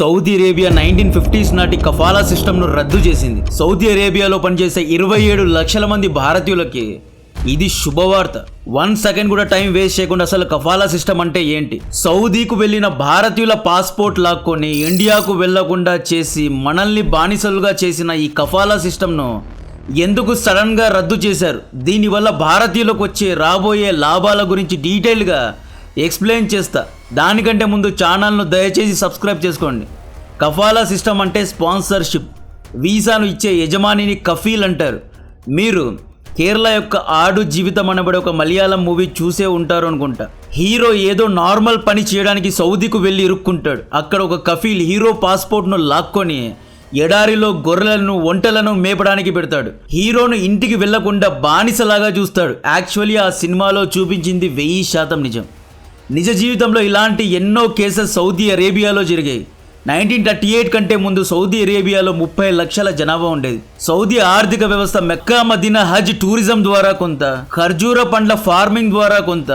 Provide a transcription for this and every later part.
Saudi Arabia 1950s నాటి కఫాలా సిస్టమ్ను రద్దు చేసింది. సౌదీ అరేబియాలో పనిచేసే 27 లక్షల మంది భారతీయులకి ఇది శుభవార్త. 1 సెకండ్ కూడా టైం వేస్ట్ చేయకుండా అసలు కఫాలా సిస్టమ్ అంటే ఏంటి, సౌదీకు వెళ్ళిన భారతీయుల పాస్పోర్ట్ లాక్కొని ఇండియాకు వెళ్లకుండా చేసి మనల్ని బానిసలుగా చేసిన ఈ కఫాలా సిస్టమ్ను ఎందుకు సడన్గా రద్దు చేశారు, దీనివల్ల భారతీయులకు వచ్చే రాబోయే లాభాల గురించి డీటెయిల్గా ఎక్స్ప్లెయిన్ చేస్తా. దానికంటే ముందు ఛానల్ను దయచేసి సబ్స్క్రైబ్ చేసుకోండి. కఫాలా సిస్టమ్ అంటే స్పాన్సర్షిప్. వీసాను ఇచ్చే యజమానిని కఫీల్ అంటారు. మీరు కేరళ యొక్క ఆడు జీవితం అనబడే ఒక మలయాళం మూవీ చూసే ఉంటారు అనుకుంటా. హీరో ఏదో నార్మల్ పని చేయడానికి సౌదీకు వెళ్ళి ఇరుక్కుంటాడు. అక్కడ ఒక కఫీల్ హీరో పాస్పోర్ట్ను లాక్కొని ఎడారిలో గొర్రెలను ఒంటెలను మేపడానికి పెడతాడు. హీరోను ఇంటికి వెళ్లకుండా బానిసలాగా చూస్తాడు. యాక్చువల్లీ ఆ సినిమాలో చూపించింది 1000% నిజం. నిజ జీవితంలో ఇలాంటి ఎన్నో కేసెస్ సౌదీ అరేబియాలో జరిగాయి. 1938 కంటే ముందు సౌదీ అరేబియాలో 30 లక్షల జనాభా ఉండేది. సౌదీ ఆర్థిక వ్యవస్థ మెక్కా మదీనా హజ్ టూరిజం ద్వారా కొంత, ఖర్జూర పండ్ల ఫార్మింగ్ ద్వారా కొంత,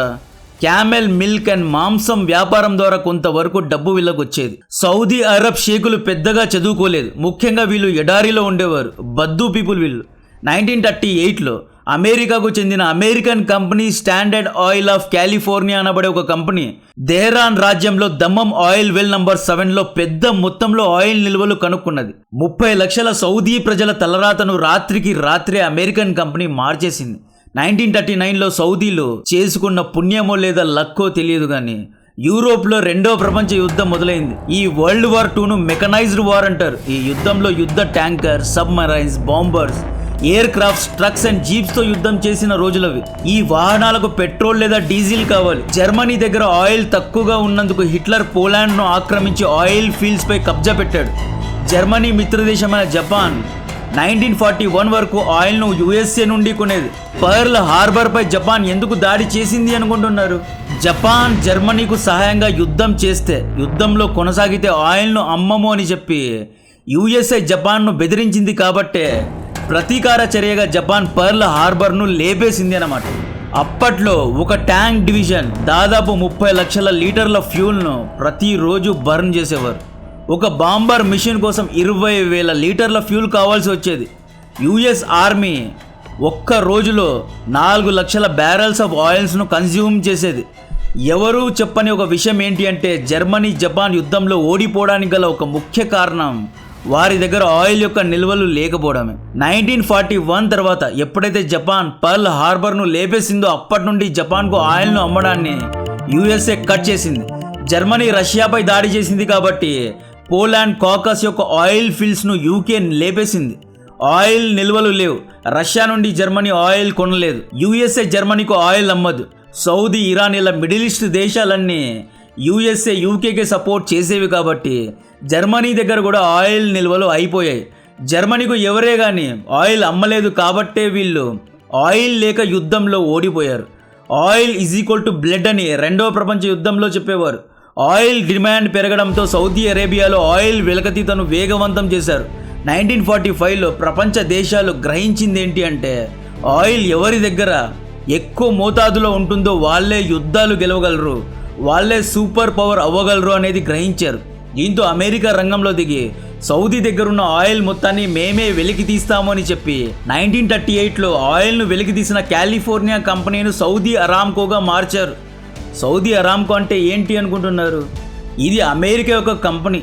క్యామెల్ మిల్క్ అండ్ మాంసం వ్యాపారం ద్వారా కొంతవరకు డబ్బు వీళ్ళకొచ్చేది. సౌదీ అరబ్ షేకులు పెద్దగా చదువుకోలేదు. ముఖ్యంగా వీళ్ళు ఎడారిలో ఉండేవారు. బద్దు పీపుల్ వీళ్ళు. 1938లో అమెరికాకు చెందిన American company standard oil of California అనబడే ఒక కంపెనీ తెహరాన్ రాజ్యంలో దమ్మం ఆయిల్ వెల్ నంబర్ 7లో పెద్ద మొత్తంలో ఆయిల్ నిల్వలు కనుక్కున్నది. 30 లక్షల సౌదీ ప్రజల తలరాతను రాత్రికి రాత్రే అమెరికన్ కంపెనీ మార్చేసింది. 1939లో సౌదీలో చేసుకున్న పుణ్యమో లేదా లక్కో తెలియదు కానీ యూరోప్లో 2వ ప్రపంచ యుద్ధం మొదలైంది. ఈ వరల్డ్ వార్ 2ను మెకనైజ్డ్ వార్ అంటారు. ఈ యుద్ధంలో యుద్ధ tanker, submarines, bombers, air crafts, trucks and జీప్స్తో యుద్ధం చేసిన రోజులవి. ఈ వాహనాలకు పెట్రోల్ లేదా డీజిల్ కావాలి. జర్మనీ దగ్గర ఆయిల్ తక్కువగా ఉన్నందుకు హిట్లర్ పోలాండ్ను ఆక్రమించి ఆయిల్ ఫీల్డ్స్ పై కబ్జా పెట్టాడు. జర్మనీ మిత్రదేశమైన జపాన్ 1941 వరకు ఆయిల్ను USA నుండి కొనేది. పర్ల్ హార్బర్ పై జపాన్ ఎందుకు దాడి చేసింది అనుకుంటున్నారు? జపాన్ జర్మనీకు సహాయంగా యుద్ధం చేస్తే, యుద్ధంలో కొనసాగితే ఆయిల్ను అమ్మము అని చెప్పి USA జపాన్ను బెదిరించింది. కాబట్టే ప్రతీకార చర్యగా జపాన్ పర్ల్ హార్బర్ను లేపేసింది అన్నమాట. అప్పట్లో ఒక ట్యాంక్ డివిజన్ దాదాపు 30 లక్షల లీటర్ల ఫ్యూల్ను ప్రతిరోజు బర్న్ చేసేవారు. ఒక బాంబర్ మిషన్ కోసం 20,000 లీటర్ల ఫ్యూల్ కావాల్సి వచ్చేది. US ఆర్మీ ఒక్క రోజులో 4 లక్షల బ్యారెల్స్ ఆఫ్ ఆయిల్స్ను కన్జ్యూమ్ చేసేది. ఎవరూ చెప్పని ఒక విషయం ఏంటి అంటే జర్మనీ జపాన్ యుద్ధంలో ఓడిపోవడానికి గల ఒక ముఖ్య కారణం వారి దగ్గర ఆయిల్ యొక్క నిల్వలు లేకపోవడమే. 1941 తర్వాత ఎప్పుడైతే జపాన్ పర్ల్ హార్బర్ను లేపేసిందో అప్పటి నుండి జపాన్కు ఆయిల్ను అమ్మడాన్ని USA కట్ చేసింది. జర్మనీ రష్యాపై దాడి చేసింది కాబట్టి పోలాండ్, కాకస్ యొక్క ఆయిల్ ఫీల్డ్స్ను UK లేపేసింది. ఆయిల్ నిల్వలు లేవు. రష్యా నుండి జర్మనీ ఆయిల్ కొనలేదు. USA జర్మనీకు ఆయిల్ అమ్మదు. సౌదీ, ఇరాన్ ఇలా మిడిల్ ఈస్ట్ దేశాలన్నీ USA UKకి సపోర్ట్ చేసేవి కాబట్టి జర్మనీ దగ్గర కూడా ఆయిల్ నిల్వలు అయిపోయాయి. జర్మనీకు ఎవరే కానీ ఆయిల్ అమ్మలేదు కాబట్టే వీళ్ళు ఆయిల్ లేక యుద్ధంలో ఓడిపోయారు. Oil is equal to blood అని 2వ ప్రపంచ యుద్ధంలో చెప్పేవారు. ఆయిల్ డిమాండ్ పెరగడంతో సౌదీ అరేబియాలో ఆయిల్ వెలకతీతను వేగవంతం చేశారు. 1945లో ప్రపంచ దేశాలు గ్రహించింది ఏంటి అంటే ఆయిల్ ఎవరి దగ్గర ఎక్కువ మోతాదులో ఉంటుందో వాళ్ళే యుద్ధాలు గెలవగలరు, వాళ్ళే సూపర్ పవర్ అవ్వగలరు అనేది గ్రహించారు. దీంతో అమెరికా రంగంలో దిగి సౌదీ దగ్గరున్న ఆయిల్ మొత్తాన్ని మేమే వెలికి తీస్తాము అని చెప్పి 1938లో ఆయిల్ను వెలికి తీసిన కాలిఫోర్నియా కంపెనీను సౌదీ అరామ్కోగా మార్చారు. సౌదీ అరామ్కో అంటే ఏంటి అనుకుంటున్నారు? ఇది అమెరికా యొక్క కంపెనీ.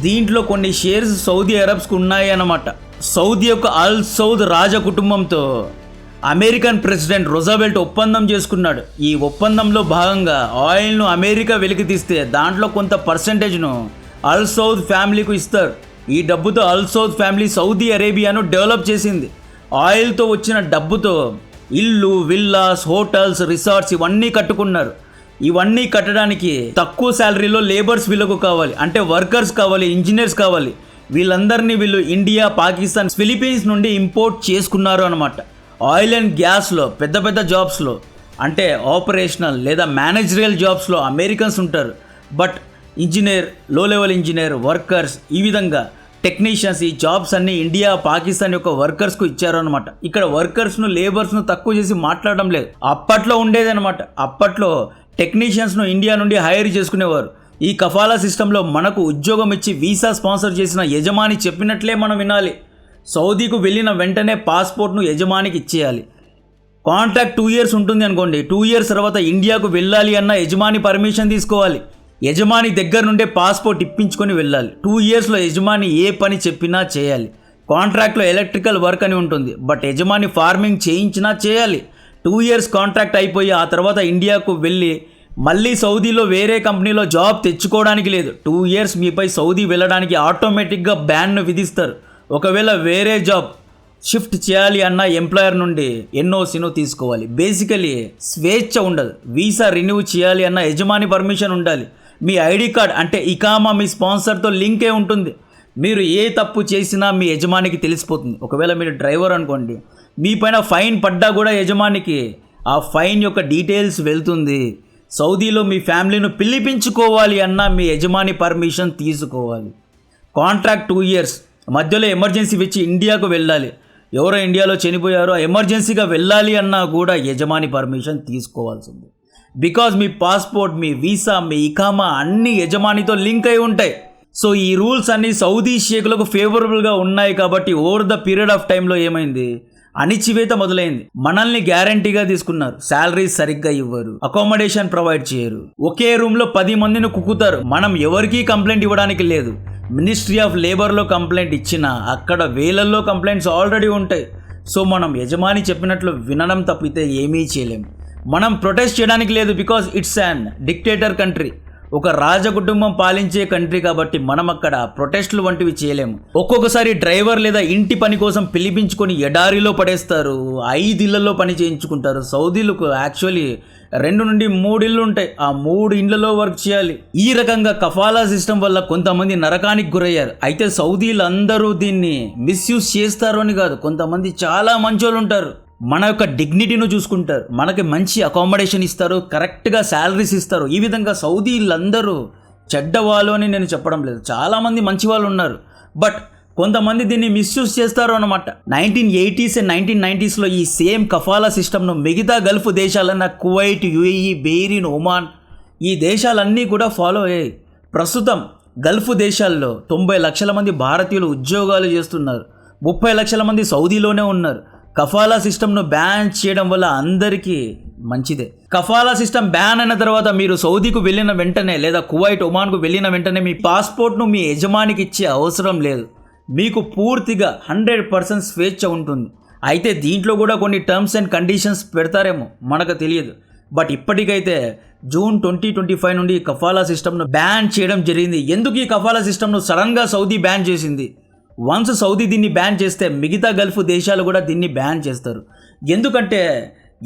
దీంట్లో కొన్ని షేర్స్ సౌదీ అరబ్స్కు ఉన్నాయి అన్నమాట. సౌదీ యొక్క అల్ సౌద్ రాజ కుటుంబంతో అమెరికన్ ప్రెసిడెంట్ రూజవెల్ట్ ఒప్పందం చేసుకున్నాడు. ఈ ఒప్పందంలో భాగంగా ఆయిల్ను అమెరికా వెలికి తీస్తే దాంట్లో కొంత పర్సెంటేజ్ను అల్ సౌద్ ఫ్యామిలీకు ఇస్తారు. ఈ డబ్బుతో అల్ సౌద్ ఫ్యామిలీ సౌదీ అరేబియాను డెవలప్ చేసింది. ఆయిల్తో వచ్చిన డబ్బుతో ఇల్లు, విల్లాస్, హోటల్స్, రిసార్ట్స్ ఇవన్నీ కట్టుకున్నారు. ఇవన్నీ కట్టడానికి తక్కువ శాలరీలో లేబర్స్ వీళ్ళకు కావాలి, అంటే వర్కర్స్ కావాలి, ఇంజనీర్స్ కావాలి. వీళ్ళందరినీ వీళ్ళు ఇండియా, పాకిస్తాన్, ఫిలిప్పీన్స్ నుండి ఇంపోర్ట్ చేసుకున్నారు అన్నమాట. ఆయిల్ అండ్ గ్యాస్లో పెద్ద పెద్ద జాబ్స్లో అంటే ఆపరేషనల్ లేదా మేనేజరియల్ జాబ్స్లో అమెరికన్స్ ఉంటారు. బట్ ఇంజనీర్, లో లెవెల్ ఇంజనీర్, వర్కర్స్, ఈ విధంగా టెక్నీషియన్స్, ఈ జాబ్స్ అన్నీ ఇండియా, పాకిస్తాన్ యొక్క వర్కర్స్కు ఇచ్చారు అనమాట. ఇక్కడ వర్కర్స్ను, లేబర్స్ను తక్కువ చేసి మాట్లాడడం లేదు. అప్పట్లో ఉండేదన్నమాట. అప్పట్లో టెక్నీషియన్స్ను ఇండియా నుండి హైర్ చేసుకునేవారు. ఈ కఫాలా సిస్టంలో మనకు ఉద్యోగం ఇచ్చి వీసా స్పాన్సర్ చేసిన యజమాని చెప్పినట్లే మనం వినాలి. సౌదీకు వెళ్ళిన వెంటనే పాస్పోర్ట్ను యజమానికి ఇచ్చేయాలి. కాంట్రాక్ట్ 2 years ఉంటుంది అనుకోండి. 2 years తర్వాత ఇండియాకు వెళ్ళాలి అన్న యజమాని పర్మిషన్ తీసుకోవాలి. యజమాని దగ్గర నుండే పాస్పోర్ట్ ఇప్పించుకొని వెళ్ళాలి. 2 yearsలో యజమాని ఏ పని చెప్పినా చేయాలి. కాంట్రాక్ట్లో ఎలక్ట్రికల్ వర్క్ అని ఉంటుంది, బట్ యజమాని ఫార్మింగ్ చేయించినా చేయాలి. 2 years కాంట్రాక్ట్ అయిపోయి ఆ తర్వాత ఇండియాకు వెళ్ళి మళ్ళీ సౌదీలో వేరే కంపెనీలో జాబ్ తెచ్చుకోవడానికి లేదు. 2 years మీపై సౌదీ వెళ్ళడానికి ఆటోమేటిక్గా బ్యాన్ను విధిస్తారు. ఒకవేళ వేరే జాబ్ షిఫ్ట్ చేయాలి అన్న ఎంప్లాయర్ నుండి ఎన్ఓసిను తీసుకోవాలి. బేసికలీ స్వేచ్ఛ ఉండదు. వీసా రెన్యూ చేయాలి అన్న యజమాని పర్మిషన్ ఉండాలి. మీ ఐడి కార్డ్ అంటే ఇకామా మీ స్పాన్సర్తో లింకే ఉంటుంది. మీరు ఏ తప్పు చేసినా మీ యజమానికి తెలిసిపోతుంది. ఒకవేళ మీరు డ్రైవర్ అనుకోండి, మీ పైన ఫైన్ పడ్డా కూడా యజమానికి ఆ ఫైన్ యొక్క డీటెయిల్స్ వెళ్తుంది. సౌదీలో మీ ఫ్యామిలీను పిలిపించుకోవాలి అన్న మీ యజమాని పర్మిషన్ తీసుకోవాలి. కాంట్రాక్ట్ 2 years మధ్యలో ఎమర్జెన్సీ వచ్చి ఇండియాకు వెళ్ళాలి. ఎవరో ఇండియాలో చనిపోయారో ఎమర్జెన్సీగా వెళ్ళాలి అన్నా కూడా యజమాని పర్మిషన్ తీసుకోవాల్సింది. బికాజ్ మీ పాస్పోర్ట్, మీ వీసా, మీ ఇకామా అన్నీ యజమానితో లింక్ అయి ఉంటాయి. సో ఈ రూల్స్ అన్నీ సౌదీ షేకులకు ఫేవరబుల్గా ఉన్నాయి. కాబట్టి ఓవర్ ద పీరియడ్ ఆఫ్ టైంలో ఏమైంది, అణిచివేత మొదలైంది. మనల్ని గ్యారంటీగా తీసుకున్నారు. శాలరీస్ సరిగ్గా ఇవ్వరు, అకామిడేషన్ ప్రొవైడ్ చేయరు, ఒకే రూమ్లో 10 మందిని కుక్కుతారు. మనం ఎవరికీ కంప్లైంట్ ఇవ్వడానికి లేదు. మినిస్ట్రీ ఆఫ్ లేబర్లో కంప్లైంట్ ఇచ్చినా అక్కడ వేలల్లో కంప్లైంట్స్ ఆల్రెడీ ఉంటాయి. సో మనం యజమాని చెప్పినట్లు వినడం తప్పితే ఏమీ చేయలేము. మనం ప్రొటెస్ట్ చేయడానికి లేదు. Because it's an dictator country, ఒక రాజకుటుంబం పాలించే కంట్రీ. కాబట్టి మనం అక్కడ ప్రొటెస్టులు వంటివి చేయలేము. ఒక్కొక్కసారి డ్రైవర్ లేదా ఇంటి పని కోసం పిలిపించుకొని ఎడారిలో పడేస్తారు. 5 ఇళ్లలో పని చేయించుకుంటారు. సౌదీలకు యాక్చువల్లీ 2 నుండి 3 ఇళ్ళు ఉంటాయి. ఆ 3 ఇండ్లలో వర్క్ చేయాలి. ఈ రకంగా కఫాలా సిస్టమ్ వల్ల కొంతమంది నరకానికి గురయ్యారు. అయితే సౌదీలు అందరూ దీన్ని మిస్యూజ్ చేస్తారు అని కాదు. కొంతమంది చాలా మంచోళ్ళు ఉంటారు. మన యొక్క డిగ్నిటీను చూసుకుంటారు, మనకి మంచి అకామిడేషన్ ఇస్తారు, కరెక్ట్గా శాలరీస్ ఇస్తారు. ఈ విధంగా సౌదీలందరూ చెడ్డవాళ్ళు అని నేను చెప్పడం లేదు. చాలామంది మంచి వాళ్ళు ఉన్నారు. బట్ కొంతమంది దీన్ని మిస్యూజ్ చేస్తారు అన్నమాట. 1980s అండ్ 1990sలో ఈ సేమ్ కఫాలా సిస్టమ్ను మిగతా గల్ఫ్ దేశాలన్న కువైట్, యుఏఈ, బెహ్రీన్, ఒమాన్ ఈ దేశాలన్నీ కూడా ఫాలో అయ్యాయి. ప్రస్తుతం గల్ఫ్ దేశాల్లో 90 లక్షల మంది భారతీయులు ఉద్యోగాలు చేస్తున్నారు. 30 లక్షల మంది సౌదీలోనే ఉన్నారు. కఫాలా సిస్టమ్ను బ్యాన్ చేయడం వల్ల అందరికీ మంచిదే. కఫాలా సిస్టమ్ బ్యాన్ అయిన తర్వాత మీరు సౌదీకు వెళ్ళిన వెంటనే లేదా కువైట్, ఒమాన్కు వెళ్ళిన వెంటనే మీ పాస్పోర్ట్ను మీ యజమానికి ఇచ్చే అవసరం లేదు. మీకు పూర్తిగా 100% స్వేచ్ఛ ఉంటుంది. అయితే దీంట్లో కూడా కొన్ని టర్మ్స్ అండ్ కండిషన్స్ పెడతారేమో, మనకు తెలియదు. బట్ ఇప్పటికైతే జూన్ 2025 నుండి కఫాలా సిస్టమ్ను బ్యాన్ చేయడం జరిగింది. ఎందుకు ఈ కఫాలా సిస్టమ్ను సడన్గా సౌదీ బ్యాన్ చేసింది? వన్స్ సౌదీ దీన్ని బ్యాన్ చేస్తే మిగతా గల్ఫ్ దేశాలు కూడా దీన్ని బ్యాన్ చేస్తారు. ఎందుకంటే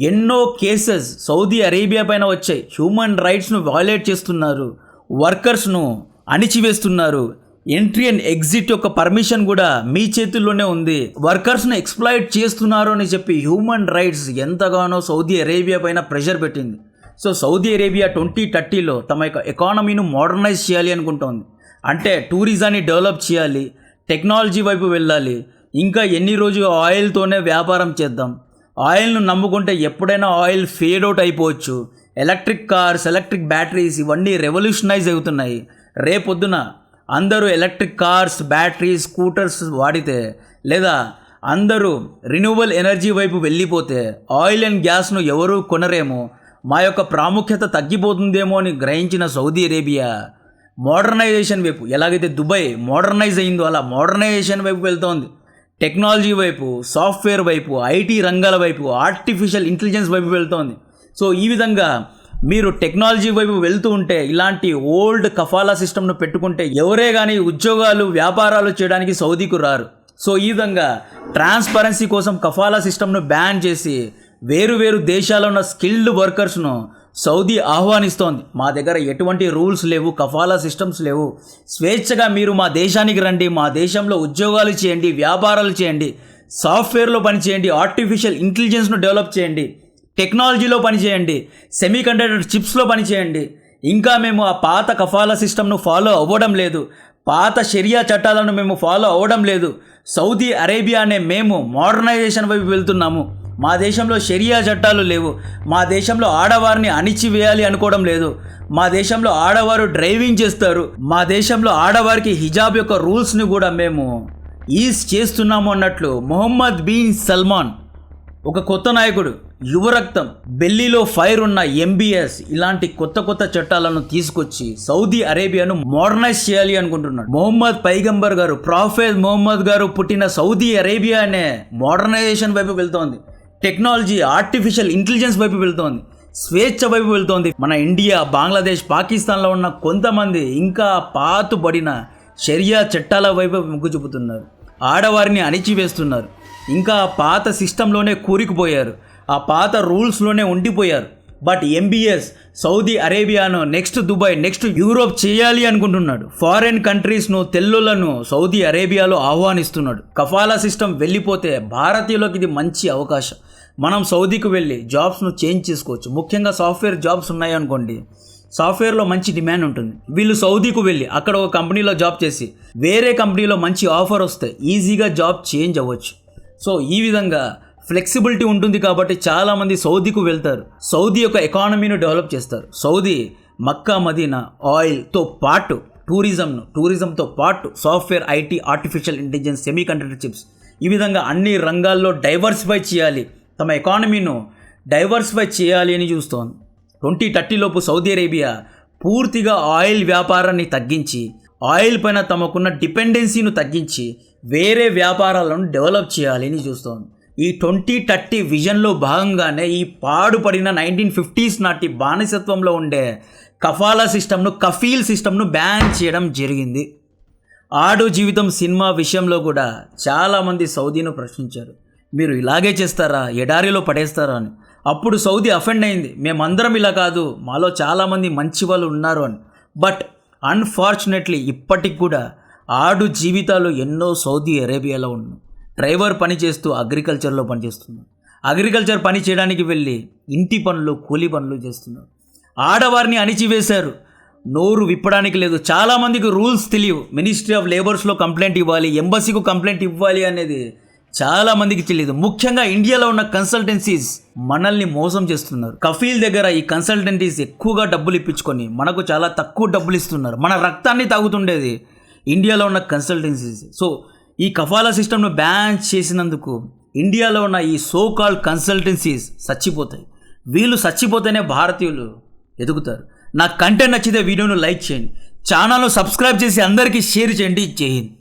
ఎన్నో కేసెస్ సౌదీ అరేబియా పైన వచ్చాయి. హ్యూమన్ రైట్స్ను వయోలేట్ చేస్తున్నారు, వర్కర్స్ను అణిచివేస్తున్నారు. ఎంట్రీ అండ్ ఎగ్జిట్ యొక్క పర్మిషన్ కూడా మీ చేతుల్లోనే ఉంది. వర్కర్స్ను ఎక్స్ప్లాయిట్ చేస్తున్నారు అని చెప్పి హ్యూమన్ రైట్స్ ఎంతగానో సౌదీ అరేబియా పైన ప్రెషర్ పెట్టింది. సో సౌదీ అరేబియా 2030లో తమ యొక్క ఎకానమీను మోడర్నైజ్ చేయాలి అనుకుంటోంది. అంటే టూరిజాన్ని డెవలప్ చేయాలి, టెక్నాలజీ వైపు వెళ్ళాలి. ఇంకా ఎన్ని రోజులు ఆయిల్తోనే వ్యాపారం చేద్దాం. ఆయిల్ను నమ్ముకుంటే ఎప్పుడైనా ఆయిల్ ఫేడ్ అవుట్ అయిపోవచ్చు. ఎలక్ట్రిక్ కార్స్, ఎలక్ట్రిక్ బ్యాటరీస్ ఇవన్నీ రెవల్యూషనైజ్ అవుతున్నాయి. రేపొద్దున అందరూ ఎలక్ట్రిక్ కార్స్, బ్యాటరీస్, స్కూటర్స్ వాడితే లేదా అందరూ రిన్యూవబుల్ ఎనర్జీ వైపు వెళ్ళిపోతే ఆయిల్ అండ్ గ్యాస్ను ఎవరూ కొనరేమో, మా యొక్క ప్రాముఖ్యత తగ్గిపోతుందేమో అని గ్రహించిన సౌదీ అరేబియా మోడర్నైజేషన్ వైపు, ఎలాగైతే దుబాయ్ మోడర్నైజ్ అయిందో అలా మోడర్నైజేషన్ వైపు వెళ్తోంది. టెక్నాలజీ వైపు, సాఫ్ట్వేర్ వైపు, ఐటీ రంగాల వైపు, ఆర్టిఫిషియల్ ఇంటెలిజెన్స్ వైపు వెళ్తోంది. సో ఈ విధంగా మీరు టెక్నాలజీ వైపు వెళ్తూ ఉంటే ఇలాంటి ఓల్డ్ కఫాలా సిస్టమ్ను పెట్టుకుంటే ఎవరే కానీ ఉద్యోగాలు, వ్యాపారాలు చేయడానికి సౌదీకు రారు. సో ఈ విధంగా ట్రాన్స్పరెన్సీ కోసం కఫాలా సిస్టమ్ను బ్యాన్ చేసి వేరు దేశాల్లో ఉన్న స్కిల్డ్ వర్కర్స్ను సౌదీ ఆహ్వానిస్తోంది. మా దగ్గర ఎటువంటి రూల్స్ లేవు, కఫాలా సిస్టమ్స్ లేవు, స్వేచ్ఛగా మీరు మా దేశానికి రండి, మా దేశంలో ఉద్యోగాలు చేయండి, వ్యాపారాలు చేయండి, సాఫ్ట్వేర్లో పనిచేయండి, ఆర్టిఫిషియల్ ఇంటెలిజెన్స్ను డెవలప్ చేయండి, టెక్నాలజీలో పనిచేయండి, సెమీకండక్టర్ చిప్స్లో పనిచేయండి. ఇంకా మేము ఆ పాత కఫాలా సిస్టమ్ను ఫాలో అవ్వడం లేదు, పాత షరియా చట్టాలను మేము ఫాలో అవ్వడం లేదు. సౌదీ అరేబియా అనే మేము మోడర్నైజేషన్ వైపు వెళ్తున్నాము. మా దేశంలో షరియా చట్టాలు లేవు, మా దేశంలో ఆడవారిని అణిచివేయాలి అనుకోవడం లేదు, మా దేశంలో ఆడవారు డ్రైవింగ్ చేస్తారు, మా దేశంలో ఆడవారికి హిజాబ్ యొక్క రూల్స్ని కూడా మేము ఈజ్ చేస్తున్నాము అన్నట్లు మొహమ్మద్ బిన్ సల్మాన్ ఒక కొత్త నాయకుడు, యువరక్తం, బెల్లీలో ఫైర్ ఉన్న ఎంబీఎస్ ఇలాంటి కొత్త చట్టాలను తీసుకొచ్చి సౌదీ అరేబియాను మోడర్నైజ్ చేయాలి అనుకుంటున్నాడు. మొహమ్మద్ పైగంబర్ గారు, ప్రాఫెట్ మొహమ్మద్ గారు పుట్టిన సౌదీ అరేబియా అనే మోడర్నైజేషన్ వైపు వెళ్తోంది, టెక్నాలజీ, ఆర్టిఫిషియల్ ఇంటెలిజెన్స్ వైపు వెళ్తోంది, స్వేచ్ఛ వైపు వెళ్తోంది. మన ఇండియా, బంగ్లాదేశ్, పాకిస్తాన్లో ఉన్న కొంతమంది ఇంకా పాతుబడిన షరియా చట్టాల వైపు మొగ్గు చూపుతున్నారు, ఆడవారిని అణిచివేస్తున్నారు, ఇంకా పాత సిస్టంలోనే కూరుకుపోయారు, ఆ పాత రూల్స్లోనే ఉండిపోయారు. బట్ ఎంబీఎస్ సౌదీ అరేబియాను నెక్స్ట్ దుబాయ్, నెక్స్ట్ యూరోప్ చేయాలి అనుకుంటున్నాడు. ఫారెన్ కంట్రీస్ను, తెల్లులను సౌదీ అరేబియాలో ఆహ్వానిస్తున్నాడు. కఫాలా సిస్టమ్ వెళ్ళిపోతే భారతీయులకు ఇది మంచి అవకాశం. మనం సౌదీకి వెళ్ళి జాబ్స్ను చేంజ్ చేసుకోవచ్చు. ముఖ్యంగా సాఫ్ట్వేర్ జాబ్స్ ఉన్నాయనుకోండి, సాఫ్ట్వేర్లో మంచి డిమాండ్ ఉంటుంది. వీళ్ళు సౌదీకి వెళ్ళి అక్కడ ఒక కంపెనీలో జాబ్ చేసి వేరే కంపెనీలో మంచి ఆఫర్ వస్తే ఈజీగా జాబ్ చేంజ్ అవ్వచ్చు. సో ఈ విధంగా ఫ్లెక్సిబిలిటీ ఉంటుంది కాబట్టి చాలామంది సౌదీకి వెళ్తారు, సౌదీ యొక్క ఎకానమీని డెవలప్ చేస్తారు. సౌదీ మక్కా, మదీనా, ఆయిల్తో పాటు టూరిజంతో పాటు software, IT, artificial intelligence, semi conductor chips, ఈ విధంగా అన్ని రంగాల్లో డైవర్సిఫై చేయాలి, తమ ఎకానమీను డైవర్సిఫై చేయాలి అని చూస్తోంది. 2030 లోపు సౌదీ అరేబియా పూర్తిగా ఆయిల్ వ్యాపారాన్ని తగ్గించి, ఆయిల్ పైన తమకున్న డిపెండెన్సీను తగ్గించి వేరే వ్యాపారాలను డెవలప్ చేయాలి అని చూస్తోంది. ఈ 2030 విజన్లో భాగంగానే ఈ పాడుపడిన 1950s నాటి బానిసత్వంలో ఉండే కఫాలా సిస్టమ్ను, కఫీల్ సిస్టమ్ను బ్యాన్ చేయడం జరిగింది. ఆడు జీవితం సినిమా విషయంలో కూడా చాలామంది సౌదీను ప్రశ్నించారు, మీరు ఇలాగే చేస్తారా, ఎడారిలో పడేస్తారా అని. అప్పుడు సౌదీ అఫెండ్ అయింది, మేమందరం ఇలా కాదు, మాలో చాలామంది మంచి వాళ్ళు ఉన్నారు అని. బట్ అన్ఫార్చునేట్లీ ఇప్పటికి కూడా ఆడు జీవితాలు ఎన్నో సౌదీ అరేబియాలో ఉన్నాయి. డ్రైవర్ పని చేస్తూ అగ్రికల్చర్లో పనిచేస్తున్నారు, అగ్రికల్చర్ పని చేయడానికి వెళ్ళి ఇంటి పనులు, కూలీ పనులు చేస్తున్నారు. ఆడవారిని అణిచివేశారు, నోరు విప్పడానికి లేదు. చాలామందికి రూల్స్ తెలియవు, మినిస్ట్రీ ఆఫ్ లేబర్స్లో కంప్లైంట్ ఇవ్వాలి, ఎంబసీకు కంప్లైంట్ ఇవ్వాలి అనేది చాలామందికి తెలియదు. ముఖ్యంగా ఇండియాలో ఉన్న కన్సల్టెన్సీస్ మనల్ని మోసం చేస్తున్నారు. కఫీల్ దగ్గర ఈ కన్సల్టెన్సీస్ ఎక్కువగా డబ్బులు ఇప్పించుకొని మనకు చాలా తక్కువ డబ్బులు ఇస్తున్నారు. మన రక్తాన్ని తాగుతుండేది ఇండియాలో ఉన్న కన్సల్టెన్సీస్. సో ఈ కఫాలా సిస్టమ్ను బ్యాన్ చేసినందుకు ఇండియాలో ఉన్న ఈ సో కాల్డ్ కన్సల్టెన్సీస్ చచ్చిపోతాయి. వీళ్ళు చచ్చిపోతేనే భారతీయులు ఎదుగుతారు. నా కంటెంట్ నచ్చితే వీడియోను లైక్ చేయండి, ఛానల్ను సబ్స్క్రైబ్ చేసి అందరికీ షేర్ చేయండి. జై హింద్.